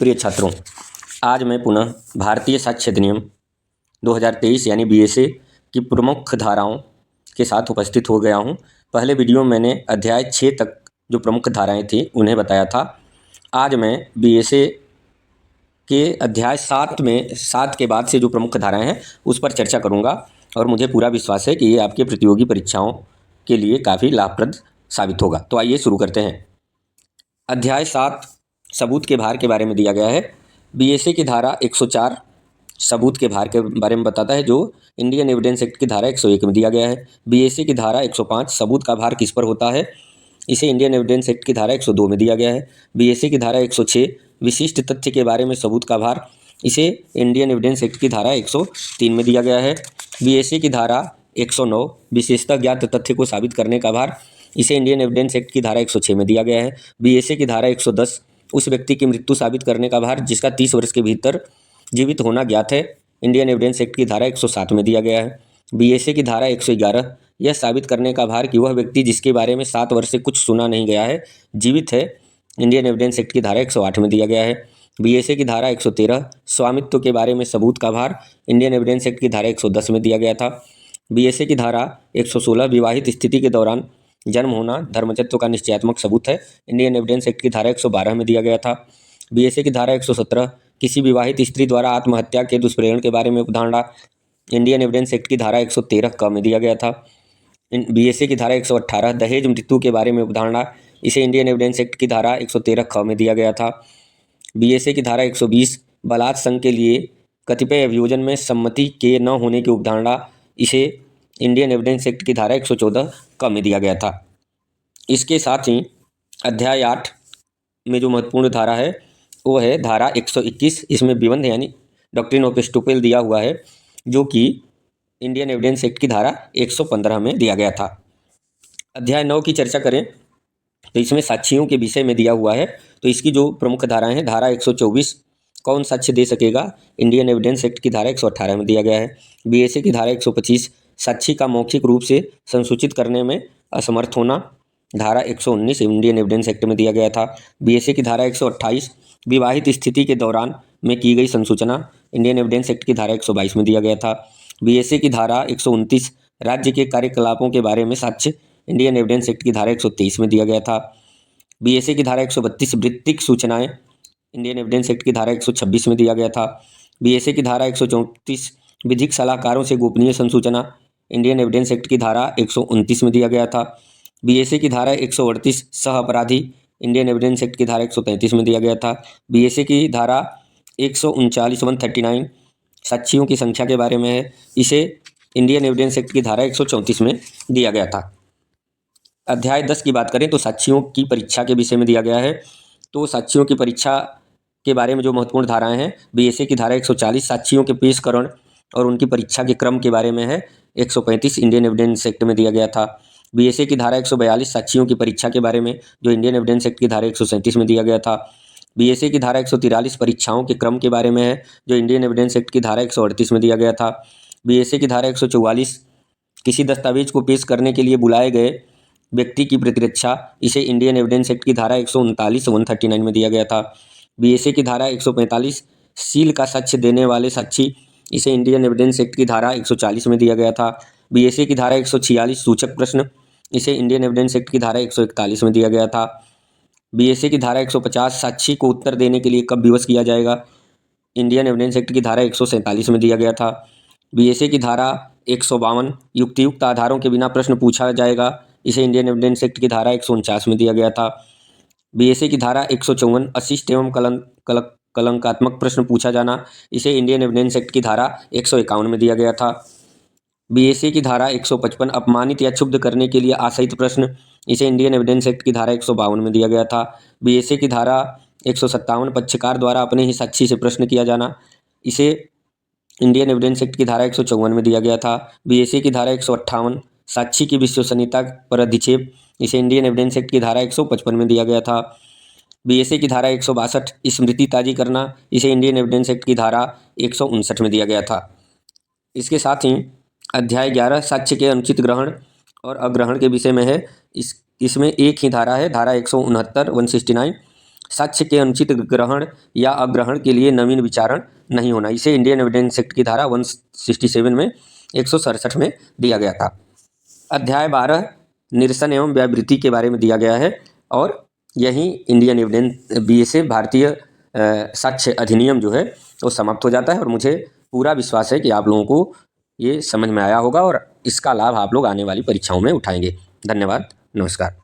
प्रिय छात्रों, आज मैं पुनः भारतीय साक्ष्य अधिनियम 2023 यानी बीएसए की प्रमुख धाराओं के साथ उपस्थित हो गया हूं। पहले वीडियो में मैंने अध्याय 6 तक जो प्रमुख धाराएं थी उन्हें बताया था। आज मैं बीएसए के अध्याय 7 के बाद से जो प्रमुख धाराएं हैं उस पर चर्चा करूंगा और मुझे पूरा विश्वास है कि ये आपके प्रतियोगी परीक्षाओं के लिए काफ़ी लाभप्रद साबित होगा। तो आइए शुरू करते हैं। अध्याय 7 सबूत के भार के बारे में दिया गया है। बीएसए की धारा 104 सबूत के भार के बारे में बताता है, जो इंडियन एविडेंस एक्ट की धारा 101 में दिया गया है। बीएसए की धारा 105 सबूत का भार किस पर होता है, इसे इंडियन एविडेंस एक्ट की धारा 102 में दिया गया है। बीएसए की धारा 106 विशिष्ट तथ्य के बारे में सबूत का भार, इसे इंडियन एविडेंस एक्ट की धारा 103 में दिया गया है। बीएसए की धारा 109 विशेषतः ज्ञात तथ्य को साबित करने का भार, इसे इंडियन एविडेंस एक्ट की धारा 106 में दिया गया है। बीएसए की धारा 110 उस व्यक्ति की मृत्यु साबित करने का भार जिसका 30 वर्ष के भीतर जीवित होना ज्ञात है, इंडियन एविडेंस एक्ट की धारा 107 में दिया गया है। बीएसए की धारा 111 यह साबित करने का भार कि वह व्यक्ति जिसके बारे में 7 वर्ष से कुछ सुना नहीं गया है जीवित है, इंडियन एविडेंस एक्ट की धारा 108 में दिया गया है। बीएसए की धारा 113 स्वामित्व के बारे में सबूत का भार, इंडियन एविडेंस एक्ट की धारा 110 में दिया गया था। बीएसए की धारा 116 विवाहित स्थिति के दौरान जन्म होना धर्मजत्व का निश्चयात्मक सबूत है, इंडियन एविडेंस एक्ट की धारा 112 में दिया गया था। बीएसए की धारा 117 किसी विवाहित स्त्री द्वारा आत्महत्या के दुष्प्रेरण के बारे में उपधारणा, इंडियन एविडेंस एक्ट की धारा 113 क में दिया गया था। बीएसए की धारा 118 दहेज मृत्यु के बारे में उपधारणा, इसे इंडियन एविडेंस एक्ट की धारा 113 ख में दिया गया था। बीएसए की धारा 120 बलात् संघ के लिए कतिपय अभियोजन में सम्मति के न होने की उपधारणा, इसे इंडियन एविडेंस एक्ट की धारा 114 क में दिया गया था। इसके साथ ही अध्याय 8 में जो महत्वपूर्ण धारा है वो है धारा 121। इसमें विबंध यानी डॉक्ट्रिन ऑफ एस्टोपेल दिया हुआ है, जो कि इंडियन एविडेंस एक्ट की धारा 115 में दिया गया था। अध्याय 9 की चर्चा करें तो इसमें साक्षियों के विषय में दिया हुआ है। तो इसकी जो प्रमुख धाराएं हैं, धारा 124 कौन साक्ष्य दे सकेगा, इंडियन एविडेंस एक्ट की धारा 118 में दिया गया है। बीएसए की धारा 125 साक्षी का मौखिक रूप से संसूचित करने में असमर्थ होना, धारा 119 इंडियन एविडेंस एक्ट में दिया गया था। बीएसए की धारा 128 विवाहित स्थिति के दौरान में की गई संसूचना, इंडियन एविडेंस एक्ट की धारा 122 में दिया गया था। बीएसए की धारा 129 राज्य के कार्यकलापों के बारे में साक्ष्य, इंडियन एविडेंस एक्ट की धारा 123 में दिया गया था। बीएसए की धारा 132 वृत्तिक सूचनाएं, इंडियन एविडेंस एक्ट की धारा 126 में दिया गया था। बीएसए की धारा 134 विधिक सलाहकारों से गोपनीय संसूचना, इंडियन एविडेंस एक्ट की धारा 129 में दिया गया था। बीएसए की धारा 138 सह अपराधी, इंडियन एविडेंस एक्ट की धारा 133 में दिया गया था। बीएसए की धारा 139 साक्षियों की संख्या के बारे में है, इसे इंडियन एविडेंस एक्ट की धारा 134 में दिया गया था। अध्याय 10 की बात करें तो साक्षियों की परीक्षा के विषय में दिया गया है। तो साक्षियों की परीक्षा के बारे में जो महत्वपूर्ण धाराएं हैं, बीएसए की धारा 140 साक्षियों के पेशकरण और उनकी परीक्षा के क्रम के बारे में है, 135 इंडियन एविडेंस एक्ट में दिया गया था। बीएसए की धारा 142 साक्षियों की परीक्षा के बारे में, जो इंडियन एविडेंस एक्ट की धारा 137 में दिया गया था। बीएसए की धारा 143 परीक्षाओं के क्रम के बारे में है, जो इंडियन एविडेंस एक्ट की धारा 138 में दिया गया था। बीएसए की धारा 144 किसी दस्तावेज को पेश करने के लिए बुलाए गए व्यक्ति की प्रतिरक्षा, इसे इंडियन एविडेंस एक्ट की धारा 139 में दिया गया था। बीएसए की धारा 145 सील का साक्ष्य देने वाले साक्षी, इसे इंडियन एविडेंस एक्ट की धारा 140 में दिया गया था। बीएसए की धारा 146 सूचक प्रश्न, इसे इंडियन एविडेंस एक्ट की धारा 141 में दिया गया था। बीएसए की धारा 150 साक्षी को उत्तर देने के लिए कब विवश किया जाएगा, इंडियन एविडेंस एक्ट की धारा 147 में दिया गया था। बीएसए की धारा 152 युक्तियुक्त आधारों के बिना प्रश्न पूछा जाएगा, इसे इंडियन एविडेंस एक्ट की धारा 149 में दिया गया था। बीएसए की धारा 154 अशिष्ट एवं कलंकात्मक प्रश्न पूछा जाना, इसे इंडियन एविडेंस एक्ट की धारा 151 में दिया गया था। बीएसए की धारा 155 अपमानित या क्षुब्ध करने के लिए आशयित प्रश्न, इसे इंडियन एविडेंस एक्ट की धारा 152 में दिया गया था। बीएसए की धारा 157 पक्षकार द्वारा अपने ही साक्षी से प्रश्न किया जाना, इसे इंडियन एविडेंस एक्ट की धारा 154 में दिया गया था। बीएसए की धारा 158 साक्षी की विश्वसनीयता पर अधिक्षेप, इसे इंडियन एविडेंस एक्ट की धारा 155 में दिया गया था। बीएसए की धारा 162 स्मृति ताजी करना, इसे इंडियन एविडेंस एक्ट की धारा 159 में दिया गया था। इसके साथ ही अध्याय 11 साक्ष्य के अनुचित ग्रहण और अग्रहण के विषय में है। इसमें एक ही धारा है, धारा 169 169 साक्ष्य के अनुचित ग्रहण या अग्रहण के लिए नवीन विचारण नहीं होना। इसे इंडियन एविडेंस एक्ट की धारा 167 में 167 में दिया गया था। अध्याय 12 निरसन एवं व्यावृत्ति के बारे में दिया गया है और यही इंडियन एविडेंस बीएसए भारतीय साक्ष्य अधिनियम जो है वो समाप्त हो जाता है। और मुझे पूरा विश्वास है कि आप लोगों को ये समझ में आया होगा और इसका लाभ आप लोग आने वाली परीक्षाओं में उठाएंगे। धन्यवाद, नमस्कार।